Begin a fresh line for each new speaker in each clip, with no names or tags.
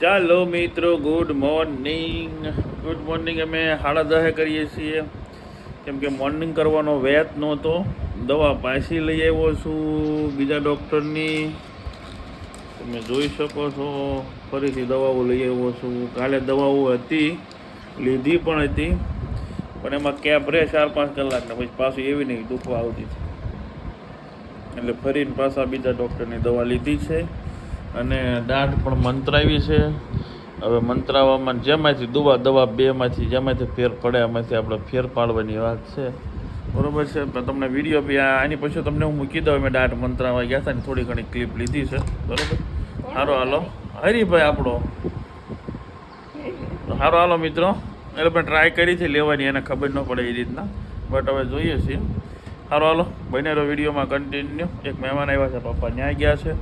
ચાલો મિત્રો, good morning. અમે 10:30 કરીએ છીએ, કેમ કે મોર્નિંગ કરવાનો વેત નહોતો. દવા પાછી લઈ આવ્યો છું બીજા ડૉક્ટરની. તમે જોઈ શકો છો, ફરીથી દવાઓ લઈ આવ્યો છું. કાલે દવાઓ હતી, લીધી પણ હતી, પણ એમાં કેપ રહે 4-5 કલાકને પછી પાછું એવી નહીં દુખવા આવતી. એટલે ફરીને પાછા બીજા ડૉક્ટરની દવા લીધી છે અને દાઢ પણ મંત્રાવી છે. હવે મંત્રાવામાં જેમાંથી દવા બેમાંથી જેમાંથી ફેર પડે એમાંથી આપણે ફેર પાડવાની વાત છે, બરાબર છે. તમને વિડીયો બી આની પછી તમને હું મૂકી દઉં. મેં દાઢ મંત્રાવા ગયા હતા ને થોડી ઘણી ક્લિપ લીધી છે, બરાબર. હાલો હરીભાઈ આપણો હાલો મિત્રો. એટલે પણ ટ્રાય કરી છે લેવાની, એને ખબર ન પડે એ રીતના, બટ હવે જોઈએ છીએ. હાલો બનેરો વિડીયોમાં કન્ટિન્યુ. એક મહેમાન આવ્યા છે, પપ્પા ન્યાય ગયા છે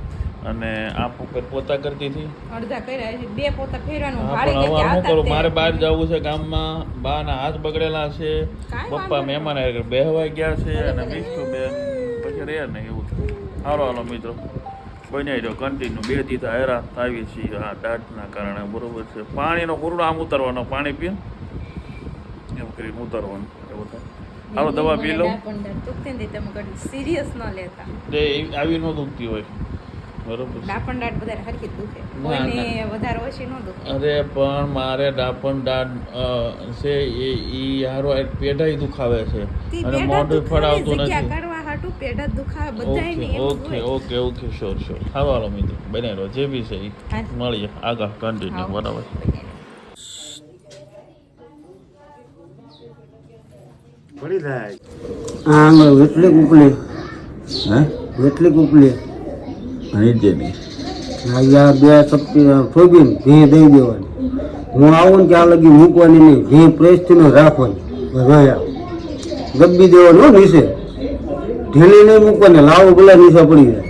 અને આપ ઉપર પોતા કરતી હતી.
અડધા કર્યા છે, 2 પોતા ફેરવાનું.
શું કરું, મારે બહાર જવું છે ગામમાં. બાના હાથ બગડેલા છે, પપ્પા મહેમાન બેહવાઈ ગયા છે અને મિસ્ટુ બેન પછી રહે ને એવું છે. હાલો મિત્રો, બનાવી દો કન્ટિન્યુ. 2 દીધા હેરાન આવી છીએ આ દાઢના કારણે, બરોબર છે. પાણીનો પૂરડો આમ ઉતારવાનો, પાણી પીએ એમ કરીને ઉતારવાનું, એવું થાય. હાલો દવા પી લો.
સિરિયસ ન લેતા,
આવી ન દુખતી હોય, બરોબર.
ડાપણ દાઢ બધા હરખી જ દુખે, કોઈને વધારે ઓછી ન દુખે.
અરે પણ મારે ડાપણ દાઢ છે એ હારો પેઢાઈ દુખાવે છે અને મોઢું ફળાવતું નથી.
કરવા હાટું પેઢા દુખાવે બધાય.
Okay sure. હાલો મિત્રો, બનેલો જે બી છે એ મળીએ આગળ કન્ટિન્યુ, બરાબર.
એટલી ઉપલી એટલી ઉપલી
નીચેની
અહીંયા 2 ચપટી થોડીને ભી દઈ દેવાની. હું આવું ને ત્યાં લગી મૂકવાની નહીં, ભી પ્રેસથી રાખવાની. ગબ્બી દેવાનું નીચે, ઢીલી નહીં મૂકવાની. લાવો પેલા નીચે પડી જાય,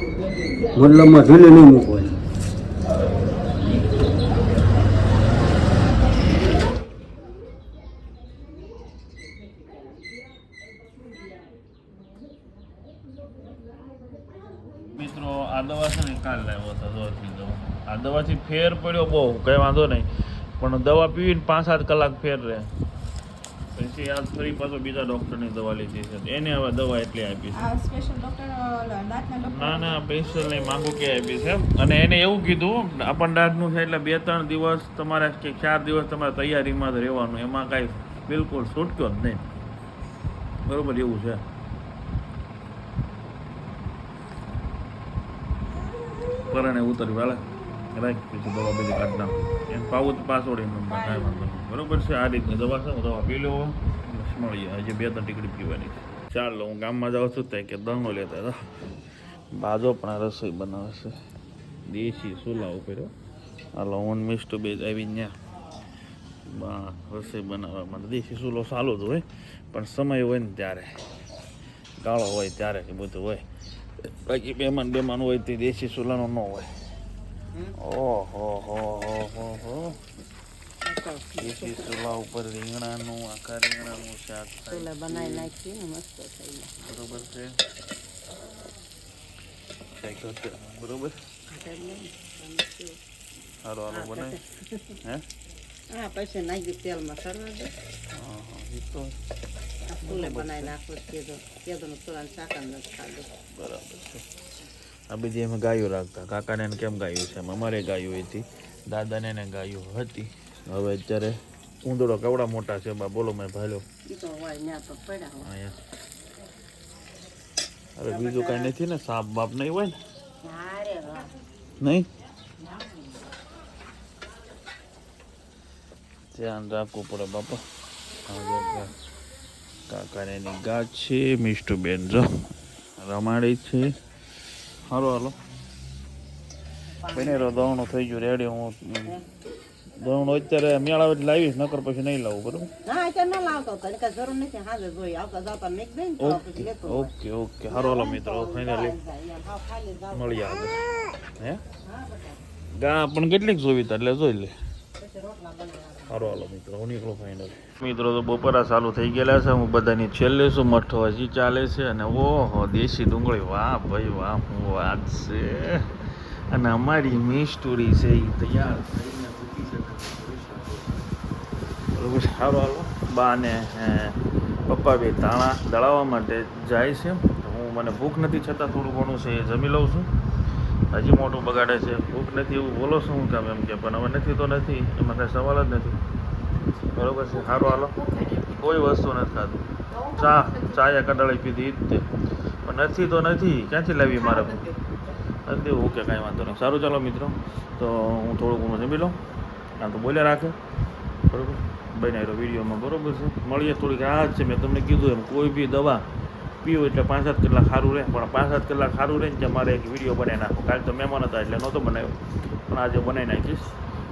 મતલબમાં ઢીલી નહીં મૂકવાની.
મિત્રો આ દવા છે ને કાલ લાવ્યો હતો દવાથી દવા. આ દવાથી ફેર પડ્યો બહુ, કંઈ વાંધો નહીં, પણ દવા પીવીને 5-7 કલાક ફેર રહે. પછી આ ફરી પાછો બીજા ડૉક્ટરની દવા લીધી છે, એને હવે દવા એટલી આપી છે. ના સ્પેશિયલ નહીં, માંગુ કે આપી છે. અને એને એવું કીધું આપણ દાઢનું છે એટલે 2-3 દિવસ તમારે કે 4 દિવસ તમારે તૈયારીમાં જ રહેવાનું, એમાં કાંઈ બિલકુલ છૂટક્યો જ નહીં, બરાબર. એવું છે. પરણે ઉતર્યું હાલે રાખ, પછી દવા બધી કાઢ નાખ, એમ પાવું તો પાછોડીને કાંઈ વાંધો નહીં, બરાબર છે. આ રીતની દવા છે, હું દવા પી લો, મળીએ. હજી 2-3 ટીકડી પીવાની છે. ચાલો હું ગામમાં જાઉં છું ત્યાં કે દહનો લેતા હતા. બાજો પણ રસોઈ બનાવે છે દેશી ચૂલા ઉપર. હાલો હું મિસ્ટુ બે આવી ત્યાં રસોઈ બનાવવામાં. દેશી ચૂલો ચાલુ જ હોય, પણ સમય હોય ને ત્યારે, ગાળો હોય ત્યારે કે બધું હોય. બાકી બેમાન હોય તે દેશી ચૂલાનો ન હોય. ઓહો દેશી ચૂલા ઉપર રીંગણાનું, આખા રીંગણાનું શાક બનાવી નાખીએ, મસ્ત થઈ જાય, બરોબર છે. બરોબર. હાલો બનાવી હે
પછી નાખી તેલમાં સરવા દે.
બરાબર છે. આ બધી અમે ગાયો રાખતા, કાકાને કેમ ગાયું છે, અમારે ગાયું હતી, દાદાને એને ગાયું હતી. હવે અત્યારે ઊંધડો કેવડા મોટા છે બા, બોલો મેં ભાલ્યો. અરે બીજું કઈ નથી ને, સાપ બાપ નહીં હોય ને, નહીં ધ્યાન રાખવું પડે બાપા. કાકાને એની ગાંઠ છે, મિસ્ટુ બેન જો રમાડી છે. હાલો બનેરો દવણું થઈ ગયું રેડી. હું દવણું અત્યારે મેળાવે લાવીશ, નકર પછી નહીં લાવું, બરોબર. ઓકે હાલો મિત્રો, ફાઇનલી મળીએ આગળ. હે ગા પણ કેટલીક જોઈતા એટલે જોઈ લે. હાલો મિત્રો, હું નીકળું ફાઇનલ. મિત્રો તો બપોરા ચાલુ થઈ ગયેલા છે. હું બધાની છેલ્લે છું, મઠો હજી ચાલે છે. અને ઓહો દેશી ડુંગળી, વાહ ભાઈ વાહ, શું વાત છે. અને અમારી મિસ્ટુરી છે એ તૈયાર થઈને બરોબર સારું હાલો બા ને પપ્પા બી ધાણા દળાવવા માટે જાય છે. તો હું મને ભૂખ નથી છતાં થોડું ઘણું છે એ જમી લઉં છું. હજી મોટું બગાડે છે ભૂખ નથી એવું બોલો શું હું કામ એમ કે પણ હવે નથી તો નથી એમાં કાંઈ સવાલ જ નથી. બરોબર છે સારું હાલો કોઈ વસ્તુ નથી ખાતું ચા કડાળી પીધી એ જ તે પણ નથી તો નથી ક્યાંથી લાવી મારે નથી ઓકે કાંઈ વાંધો નહીં. સારું ચાલો મિત્રો તો હું થોડું ઘણું જમી લઉં આ તો બોલ્યા રાખે બરાબર બનાવ્યો વિડીયોમાં બરાબર છે. મળીએ થોડીક રાહત છે મેં તમને કીધું એમ કોઈ બી દવા પીવું એટલે 5-7 કલાક સારું રહે પણ 5-7 કલાક સારું રહે ને કે મારે એક વિડીયો બનાવી નાખો. કાલે તો મહેમાન હતા એટલે નહોતો બનાવ્યો પણ આજે બનાવી નાખીશ.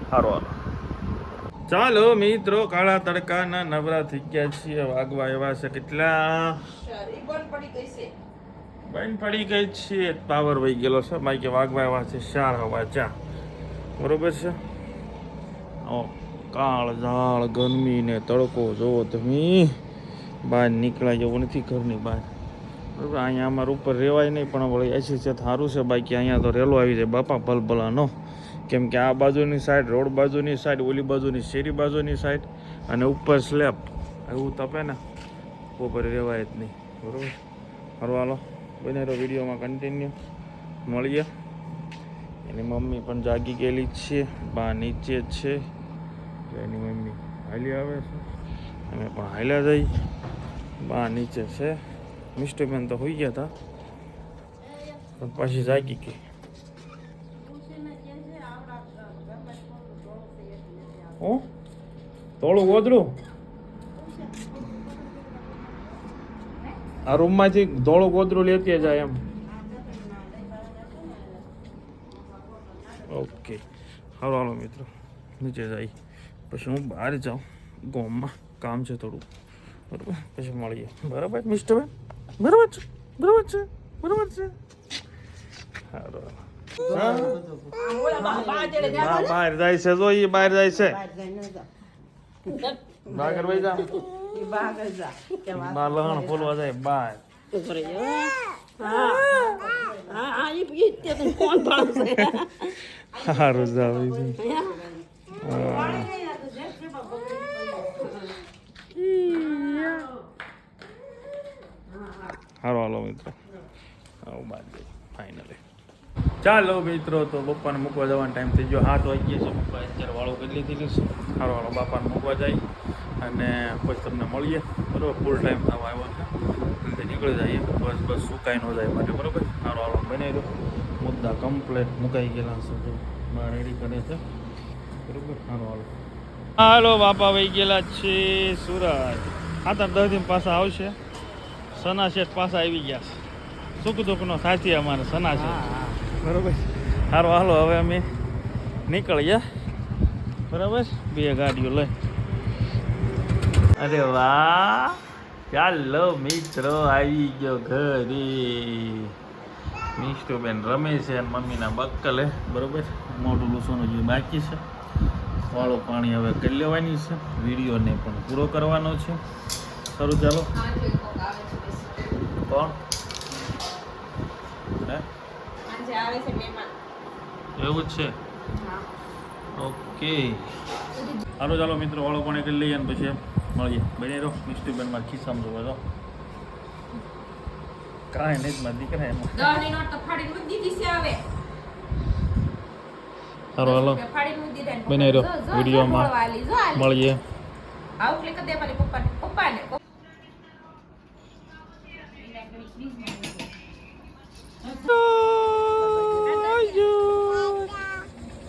સારું હાલો ચાલો મિત્રો કાળા તડકાના નવરા થઈ ગયા છીએ. વાગવા એવા છે કેટલા બંધ પડી ગઈ છે પાવર વહી ગયેલો છે માઈ કે વાગવા એવા છે 4:04 બરોબર છે. કાળ ઝાળ ગરમી ને તડકો જોવો તમે બહાર નીકળાય એવું નથી ઘરની બહાર બરાબર. અહીંયા અમારા ઉપર રહેવાય નહીં પણ વળી એસી છે સારું છે બાકી અહીંયા તો રેલો આવી જાય બાપા ભલભલાનો. કેમ કે આ બાજુની સાઈડ રોડ બાજુની સાઈડ ઓલી બાજુની શેરી બાજુની સાઈડ અને ઉપર સ્લેબ એવું તપે ને બપોરે રહેવાય જ નહીં બરાબર. સારું હાલો બનેરો વિડીયોમાં કન્ટિન્યુ મળીએ. એની મમ્મી પણ જાગી ગયેલી જ છે બા નીચે જ છે એની મમ્મી હાલી આવે છે અમે પણ હાલ્યા જઈ. બા નીચે છે મિસ્ટરબેન તો હોઈ ગયા હતા પણ પાછી જાગી ગઈ. હું થોડું ગોદડું આ રૂમમાંથી ધોળું ગોદડું લેતી જાય એમ. ઓકે સારું હાલો મિત્રો નીચે જાય પછી હું બહાર જાઉં ગામમાં કામ છે થોડું બરાબર પછી મળીએ બરાબર મિસ્ટરબેન બરાબર છે બરાબર છે બરાબર છે. સારું બહાર જાય છે જો એ બહાર જાય છે બાગર ભાઈ જા બહાર લહણ ફોલવા જાય બહાર. સારું જાવ સારું હાલો મિત્રો આવું બાદ ફાઇનલી ચાલો મિત્રો તો પપ્પાને મૂકવા જવાનો ટાઈમ થઈ ગયો 7 વાગ્યા છે. પપ્પા અત્યારે વાળો કરી લીધી છે. સારું હાલો બાપાને મૂકવા જાય અને પછી તમને મળીએ બરાબર. ફૂલ ટાઈમ થવા આવ્યો છે એટલે નીકળી જઈએ બસ સુકાઈ ન જાય માટે બરાબર. સારું હાલો બનાવી દો મુદ્દા કમ્પ્લેટ મુકાઈ ગયેલા છે જો બહાર રેડી કરે છે બરાબર. સારું હાલો હાલો બાપા વહી ગયેલા છે સુરત 7-10 દિન પાછા આવશે. સના શેઠ પાછા આવી ગયા છે સુખ દુઃખનો સાથી અમારે સના શેઠ બરાબર. સારું હાલો હવે અમે નીકળીએ બરાબર 2 ગાડીઓ લઈ. અરે વાહ ચાલો મિત્રો આવી ગયો ઘરે. મિસ્ટરબેન રમે છે અને મમ્મીના બક્કલે બરાબર. મોટું લૂસવાનું જે બાકી છે વાળું પાણી હવે કરી લેવાની છે. વિડીયોને પણ પૂરો કરવાનો છે. સારું ચાલો કોણ એવું જ છે ઓકે. સારું ચાલો મિત્રો વાળો પાણી કરી લઈએ અને પછી મળીએ. બને રહો મિસ્ટરબેનમાં ખિસ્સામાં જોવા જાઓ કાંઈ નહીં મારી દીકરા એમાં. સારું હાલો બને રહો વિડીયોમાં મળીએ.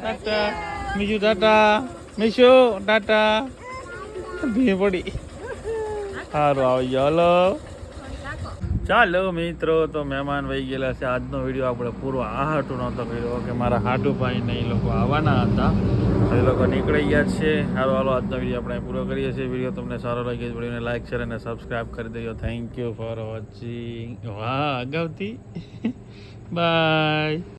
ટાટા મીશુ ટાટા મીશુ ટાટા ભી પડી. સારું આવી ગયો હલો ચાલો મિત્રો તો મહેમાન વહી ગયેલા છે. આજનો વિડીયો આપણે પૂરો આ હાટું નહોતો કર્યો કે મારા હાટુ ભાઈને એ લોકો આવવાના હતા એ લોકો નીકળી ગયા છે. સારું હાલો આજનો વિડીયો આપણે પૂરો કરીએ છીએ. વિડીયો તમને સારો લાગે તો વિડીયોને લાઈક શેર અને સબસ્ક્રાઈબ કરી દેજો. Thank you for watching. વાહ અગાઉથી બાય.